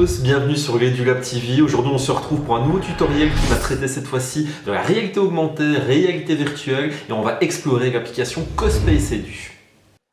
tous, bienvenue sur l'EduLab TV. Aujourd'hui on se retrouve pour un nouveau tutoriel qui va traiter cette fois-ci de la réalité augmentée, réalité virtuelle et on va explorer l'application CoSpace Edu.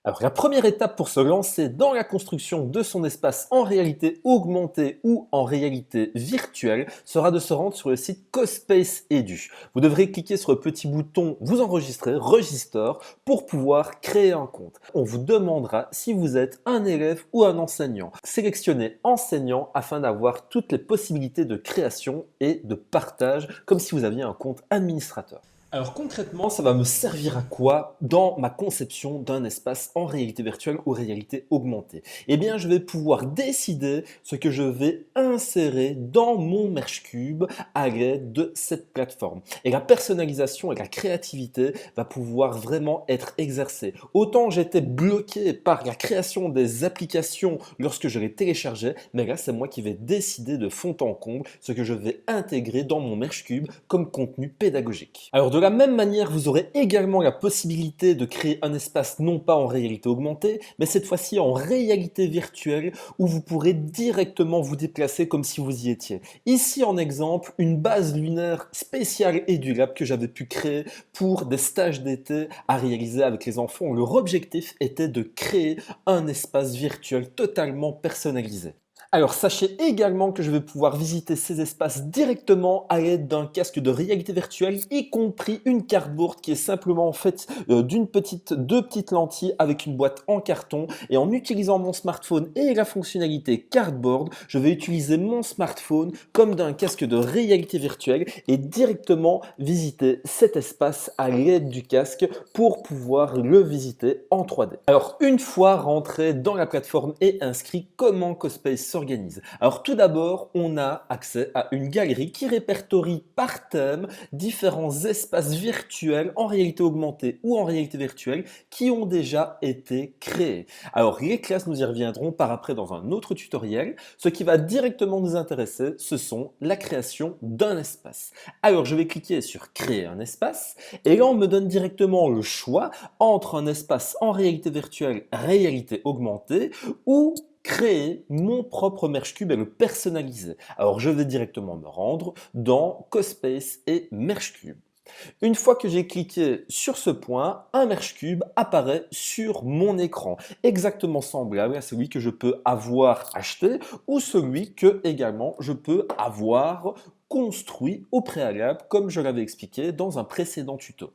Alors la première étape pour se lancer dans la construction de son espace en réalité augmentée ou en réalité virtuelle sera de se rendre sur le site CoSpace Edu. Vous devrez cliquer sur le petit bouton vous enregistrer, Register, pour pouvoir créer un compte. On vous demandera si vous êtes un élève ou un enseignant. Sélectionnez enseignant afin d'avoir toutes les possibilités de création et de partage comme si vous aviez un compte administrateur. Alors concrètement, ça va me servir à quoi dans ma conception d'un espace en réalité virtuelle ou réalité augmentée? Eh bien, je vais pouvoir décider ce que je vais insérer dans mon Merge-Cube à l'aide de cette plateforme. Et la personnalisation et la créativité va pouvoir vraiment être exercée. Autant j'étais bloqué par la création des applications lorsque je les téléchargeais, mais là, c'est moi qui vais décider de fond en comble ce que je vais intégrer dans mon Merge-Cube comme contenu pédagogique. Alors, de la même manière, vous aurez également la possibilité de créer un espace non pas en réalité augmentée, mais cette fois-ci en réalité virtuelle où vous pourrez directement vous déplacer comme si vous y étiez. Ici en exemple, une base lunaire spéciale EduLab que j'avais pu créer pour des stages d'été à réaliser avec les enfants. Leur objectif était de créer un espace virtuel totalement personnalisé. Alors sachez également que je vais pouvoir visiter ces espaces directement à l'aide d'un casque de réalité virtuelle, y compris une cardboard qui est simplement faite deux petites lentilles avec une boîte en carton. Et en utilisant mon smartphone et la fonctionnalité cardboard, je vais utiliser mon smartphone comme d'un casque de réalité virtuelle et directement visiter cet espace à l'aide du casque pour pouvoir le visiter en 3D. Alors une fois rentré dans la plateforme et inscrit, comment CoSpace s'organise? Alors tout d'abord, on a accès à une galerie qui répertorie par thème différents espaces virtuels en réalité augmentée ou en réalité virtuelle qui ont déjà été créés. Alors les classes, nous y reviendrons par après dans un autre tutoriel. Ce qui va directement nous intéresser, ce sont la création d'un espace. Alors je vais cliquer sur créer un espace et là on me donne directement le choix entre un espace en réalité virtuelle, réalité augmentée ou créer mon propre Merge-Cube et le personnaliser. Alors je vais directement me rendre dans CoSpace et Merge-Cube. Une fois que j'ai cliqué sur ce point, un Merge-Cube apparaît sur mon écran, exactement semblable à celui que je peux avoir acheté ou celui que également je peux avoir construit au préalable comme je l'avais expliqué dans un précédent tuto.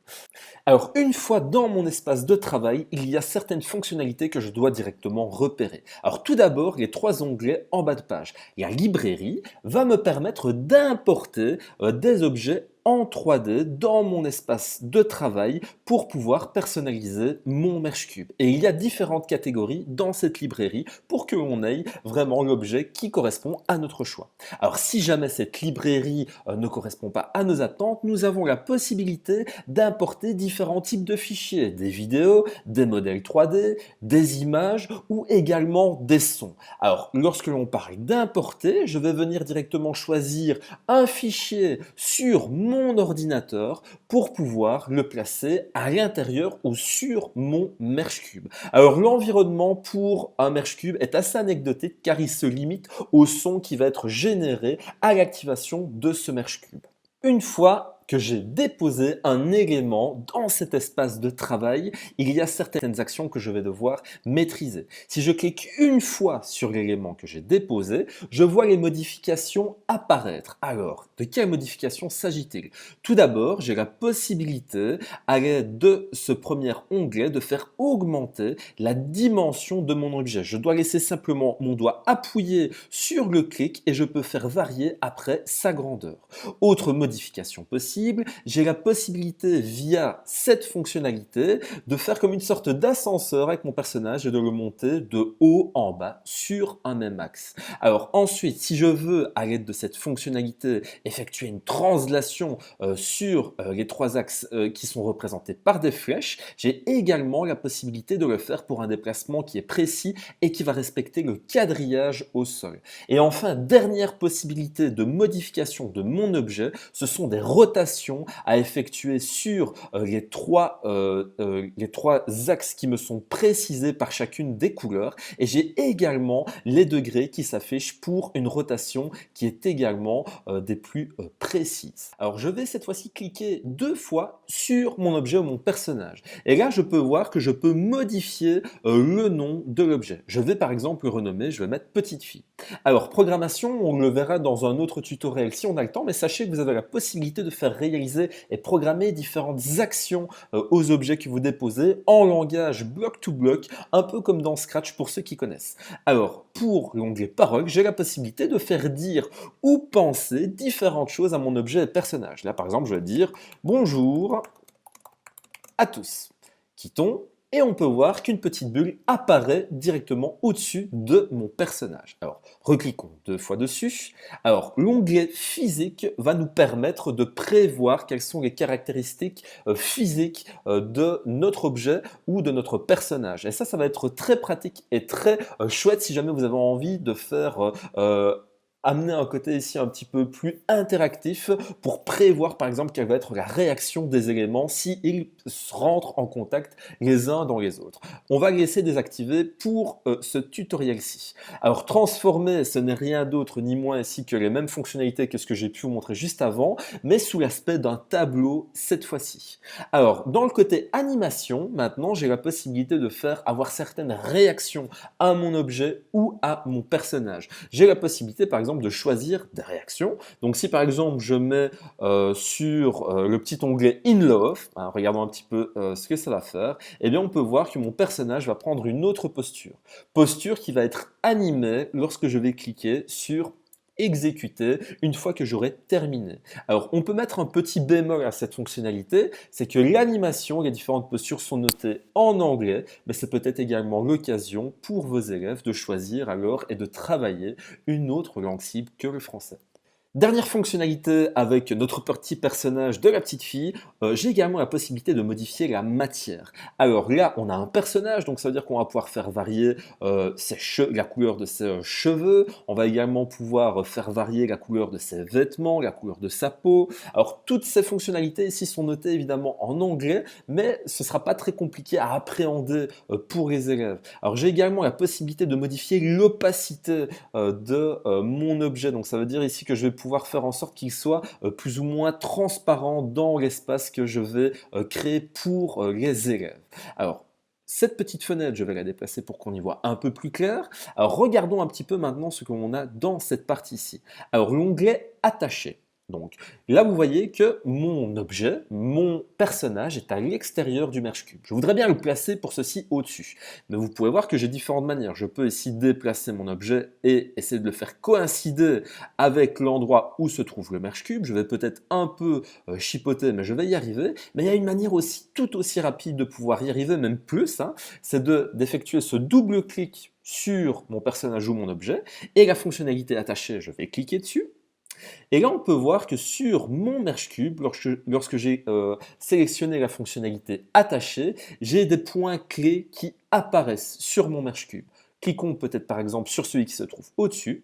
Alors une fois dans mon espace de travail, il y a certaines fonctionnalités que je dois directement repérer. Alors tout d'abord, les 3 onglets en bas de page. La librairie va me permettre d'importer des objets en 3D dans mon espace de travail pour pouvoir personnaliser mon Merge-Cube. Et il y a différentes catégories dans cette librairie pour que l'on ait vraiment l'objet qui correspond à notre choix. Alors si jamais cette librairie ne correspond pas à nos attentes, nous avons la possibilité d'importer différents types de fichiers, des vidéos, des modèles 3D, des images ou également des sons. Alors lorsque l'on parle d'importer, je vais venir directement choisir un fichier sur mon ordinateur pour pouvoir le placer à l'intérieur ou sur mon Merge-Cube. Alors l'environnement pour un Merge-Cube est assez anecdotique car il se limite au son qui va être généré à l'activation de ce Merge-Cube. Une fois que j'ai déposé un élément dans cet espace de travail, il y a certaines actions que je vais devoir maîtriser. Si je clique une fois sur l'élément que j'ai déposé, je vois les modifications apparaître. Alors, de quelles modifications s'agit-il? Tout d'abord, j'ai la possibilité, à l'aide de ce premier onglet, de faire augmenter la dimension de mon objet. Je dois laisser simplement mon doigt appuyé sur le clic et je peux faire varier après sa grandeur. Autre modification possible, j'ai la possibilité via cette fonctionnalité de faire comme une sorte d'ascenseur avec mon personnage et de le monter de haut en bas sur un même axe. Alors ensuite, si je veux, à l'aide de cette fonctionnalité, effectuer une translation sur les 3 axes qui sont représentés par des flèches, j'ai également la possibilité de le faire pour un déplacement qui est précis et qui va respecter le quadrillage au sol. Et enfin, dernière possibilité de modification de mon objet, ce sont des rotations rotation à effectuer sur les trois axes qui me sont précisés par chacune des couleurs. Et j'ai également les degrés qui s'affichent pour une rotation qui est également des plus précises. Alors je vais cette fois-ci cliquer 2 fois sur mon objet ou mon personnage. Et là, je peux voir que je peux modifier le nom de l'objet. Je vais par exemple le renommer, je vais mettre petite fille. Alors programmation, on le verra dans un autre tutoriel si on a le temps, mais sachez que vous avez la possibilité de faire réaliser et programmer différentes actions aux objets que vous déposez en langage bloc-to-bloc, un peu comme dans Scratch pour ceux qui connaissent. Alors pour l'onglet paroles, j'ai la possibilité de faire dire ou penser différentes choses à mon objet et personnage. Là par exemple, je vais dire bonjour à tous. Quittons. Et on peut voir qu'une petite bulle apparaît directement au-dessus de mon personnage. Alors, recliquons 2 fois dessus. Alors, l'onglet physique va nous permettre de prévoir quelles sont les caractéristiques physiques de notre objet ou de notre personnage. Et ça va être très pratique et très chouette si jamais vous avez envie de faire amener un côté ici un petit peu plus interactif pour prévoir par exemple quelle va être la réaction des éléments s'ils rentrent en contact les uns dans les autres. On va laisser désactiver pour ce tutoriel-ci. Alors transformer, ce n'est rien d'autre ni moins ici que les mêmes fonctionnalités que ce que j'ai pu vous montrer juste avant, mais sous l'aspect d'un tableau cette fois-ci. Alors dans le côté animation, maintenant j'ai la possibilité de faire avoir certaines réactions à mon objet ou à mon personnage. J'ai la possibilité par exemple de choisir des réactions. Donc si par exemple je mets sur le petit onglet In Love, hein, regardons un petit peu ce que ça va faire, eh bien on peut voir que mon personnage va prendre une autre posture. Posture qui va être animée lorsque je vais cliquer sur exécuter une fois que j'aurai terminé. Alors on peut mettre un petit bémol à cette fonctionnalité, c'est que l'animation, les différentes postures sont notées en anglais, mais c'est peut-être également l'occasion pour vos élèves de choisir alors et de travailler une autre langue cible que le français. Dernière fonctionnalité avec notre petit personnage de la petite fille, j'ai également la possibilité de modifier la matière. Alors là, on a un personnage, donc ça veut dire qu'on va pouvoir faire varier la couleur de ses cheveux, on va également pouvoir faire varier la couleur de ses vêtements, la couleur de sa peau. Alors toutes ces fonctionnalités ici sont notées évidemment en anglais, mais ce ne sera pas très compliqué à appréhender pour les élèves. Alors j'ai également la possibilité de modifier l'opacité de mon objet, donc ça veut dire ici que je vais pouvoir faire en sorte qu'il soit plus ou moins transparent dans l'espace que je vais créer pour les élèves. Alors, cette petite fenêtre, je vais la déplacer pour qu'on y voit un peu plus clair. Alors, regardons un petit peu maintenant ce qu'on a dans cette partie-ci. Alors, l'onglet Attacher. Donc là, vous voyez que mon objet, mon personnage est à l'extérieur du Merge Cube. Je voudrais bien le placer pour ceci au-dessus. Mais vous pouvez voir que j'ai différentes manières. Je peux ici déplacer mon objet et essayer de le faire coïncider avec l'endroit où se trouve le Merge Cube. Je vais peut-être un peu chipoter, mais je vais y arriver. Mais il y a une manière aussi tout aussi rapide de pouvoir y arriver, même plus, hein, c'est d'effectuer ce double clic sur mon personnage ou mon objet. Et la fonctionnalité attachée, je vais cliquer dessus. Et là, on peut voir que sur mon Merge Cube, lorsque j'ai sélectionné la fonctionnalité attachée, j'ai des points clés qui apparaissent sur mon Merge Cube. Cliquons peut-être par exemple sur celui qui se trouve au-dessus.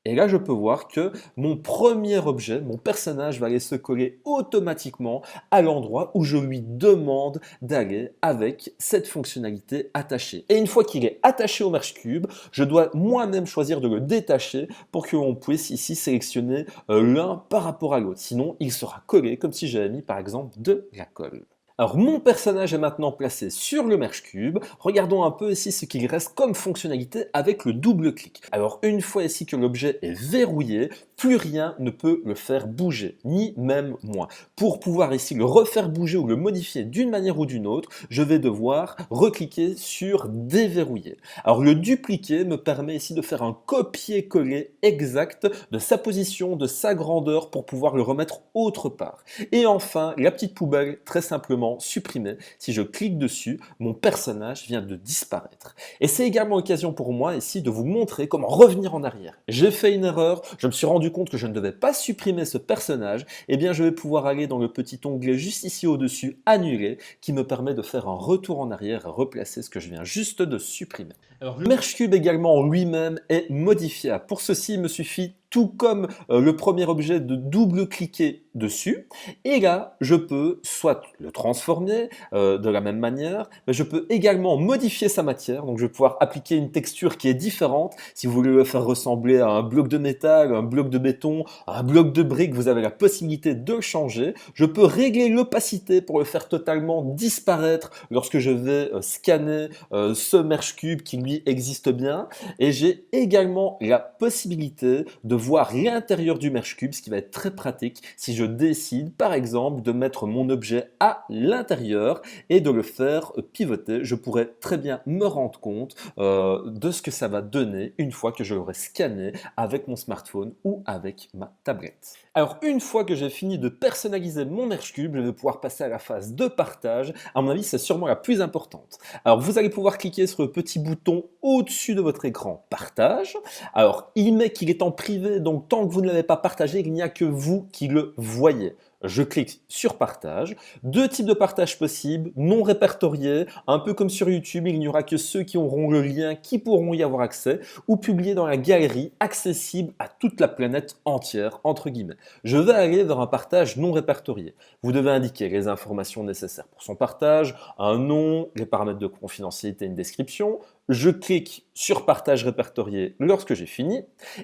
Et là, je peux voir que mon premier objet, mon personnage, va aller se coller automatiquement à l'endroit où je lui demande d'aller avec cette fonctionnalité attachée. Et une fois qu'il est attaché au Merge Cube, je dois moi-même choisir de le détacher pour que l'on puisse ici sélectionner l'un par rapport à l'autre. Sinon, il sera collé comme si j'avais mis par exemple de la colle. Alors mon personnage est maintenant placé sur le Merge Cube. Regardons un peu ici ce qu'il reste comme fonctionnalité avec le double clic. Alors une fois ici que l'objet est verrouillé, plus rien ne peut le faire bouger, ni même moi. Pour pouvoir ici le refaire bouger ou le modifier d'une manière ou d'une autre, je vais devoir recliquer sur déverrouiller. Alors le dupliquer me permet ici de faire un copier-coller exact de sa position, de sa grandeur pour pouvoir le remettre autre part. Et enfin, la petite poubelle, très simplement supprimée. Si je clique dessus, mon personnage vient de disparaître. Et c'est également l'occasion pour moi ici de vous montrer comment revenir en arrière. J'ai fait une erreur, je me suis rendu compte que je ne devais pas supprimer ce personnage, et bien je vais pouvoir aller dans le petit onglet juste ici au-dessus, annuler, qui me permet de faire un retour en arrière et replacer ce que je viens juste de supprimer. Alors, le Merge Cube également en lui-même est modifiable. Pour ceci, il me suffit, tout comme le premier objet, de double-cliquer dessus et là, je peux soit le transformer de la même manière, mais je peux également modifier sa matière. Donc, je vais pouvoir appliquer une texture qui est différente. Si vous voulez le faire ressembler à un bloc de métal, un bloc de béton, un bloc de briques, vous avez la possibilité de le changer. Je peux régler l'opacité pour le faire totalement disparaître lorsque je vais scanner ce merge cube qui lui existe bien. Et j'ai également la possibilité de voir l'intérieur du merge cube, ce qui va être très pratique si je décide par exemple de mettre mon objet à l'intérieur et de le faire pivoter. Je pourrais très bien me rendre compte de ce que ça va donner une fois que je l'aurai scanné avec mon smartphone ou avec ma tablette. Alors une fois que j'ai fini de personnaliser mon merge cube, je vais pouvoir passer à la phase de partage. À mon avis, c'est sûrement la plus importante. Alors vous allez pouvoir cliquer sur le petit bouton au-dessus de votre écran partage. Alors il met qu'il est en privé, donc tant que vous ne l'avez pas partagé, il n'y a que vous qui le voyez. Je clique sur partage. Deux types de partage possibles, non répertoriés, un peu comme sur YouTube, il n'y aura que ceux qui auront le lien qui pourront y avoir accès, ou publiés dans la galerie, accessible à toute la planète entière, entre guillemets. Je vais aller vers un partage non répertorié. Vous devez indiquer les informations nécessaires pour son partage, un nom, les paramètres de confidentialité et une description. Je clique sur partage répertorié lorsque j'ai fini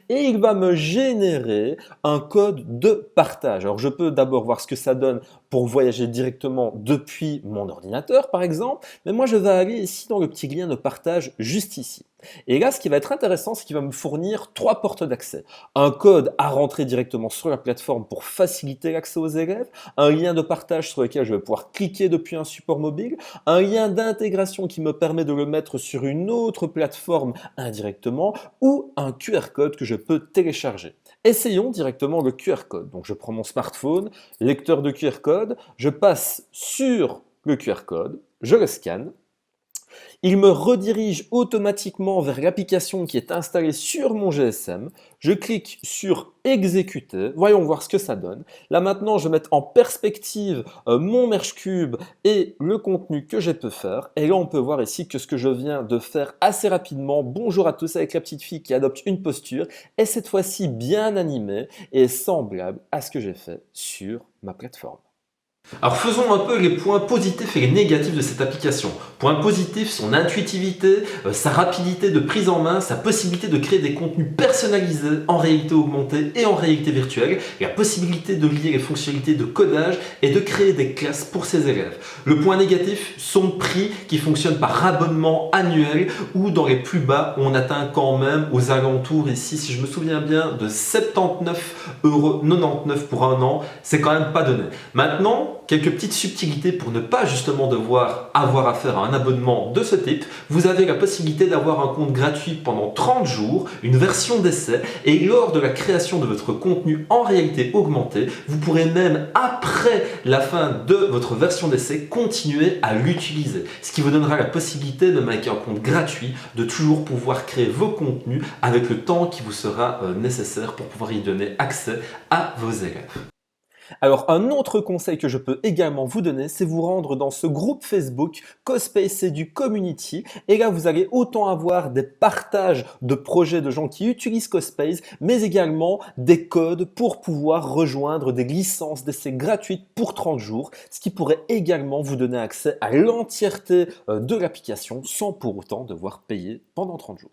et il va me générer un code de partage. Alors je peux d'abord voir ce que ça donne pour voyager directement depuis mon ordinateur par exemple, mais moi je vais aller ici dans le petit lien de partage juste ici. Et là, ce qui va être intéressant, c'est qu'il va me fournir 3 portes d'accès. Un code à rentrer directement sur la plateforme pour faciliter l'accès aux élèves, un lien de partage sur lequel je vais pouvoir cliquer depuis un support mobile, un lien d'intégration qui me permet de le mettre sur une autre plateforme indirectement, ou un QR code que je peux télécharger. Essayons directement le QR code. Donc je prends mon smartphone, lecteur de QR code, je passe sur le QR code, je le scanne. Il me redirige automatiquement vers l'application qui est installée sur mon GSM. Je clique sur exécuter. Voyons voir ce que ça donne. Là maintenant, je vais mettre en perspective mon merge cube et le contenu que je peux faire. Et là, on peut voir ici que ce que je viens de faire assez rapidement, bonjour à tous, avec la petite fille qui adopte une posture, est cette fois-ci bien animée et est semblable à ce que j'ai fait sur ma plateforme. Alors faisons un peu les points positifs et les négatifs de cette application. Point positif, son intuitivité, sa rapidité de prise en main, sa possibilité de créer des contenus personnalisés en réalité augmentée et en réalité virtuelle, la possibilité de lier les fonctionnalités de codage et de créer des classes pour ses élèves. Le point négatif, son prix qui fonctionne par abonnement annuel ou dans les plus bas, on atteint quand même aux alentours ici, si je me souviens bien, de 79,99 € pour un an. C'est quand même pas donné. Maintenant, quelques petites subtilités pour ne pas justement devoir avoir affaire à un abonnement de ce type. Vous avez la possibilité d'avoir un compte gratuit pendant 30 jours, une version d'essai, et lors de la création de votre contenu en réalité augmentée, vous pourrez même après la fin de votre version d'essai continuer à l'utiliser. Ce qui vous donnera la possibilité de avec un compte gratuit de toujours pouvoir créer vos contenus avec le temps qui vous sera nécessaire pour pouvoir y donner accès à vos élèves. Alors un autre conseil que je peux également vous donner, c'est vous rendre dans ce groupe Facebook CoSpace Edu Community et là vous allez autant avoir des partages de projets de gens qui utilisent CoSpace mais également des codes pour pouvoir rejoindre des licences d'essai gratuites pour 30 jours, ce qui pourrait également vous donner accès à l'entièreté de l'application sans pour autant devoir payer pendant 30 jours.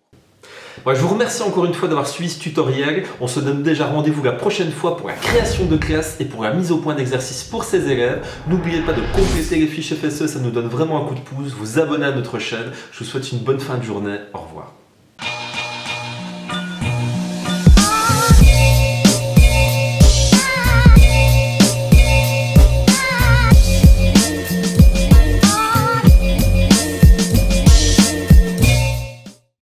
Ouais, je vous remercie encore une fois d'avoir suivi ce tutoriel. On se donne déjà rendez-vous la prochaine fois pour la création de classes et pour la mise au point d'exercices pour ces élèves. N'oubliez pas de compléter les fiches FSE, ça nous donne vraiment un coup de pouce. Vous abonner à notre chaîne. Je vous souhaite une bonne fin de journée. Au revoir.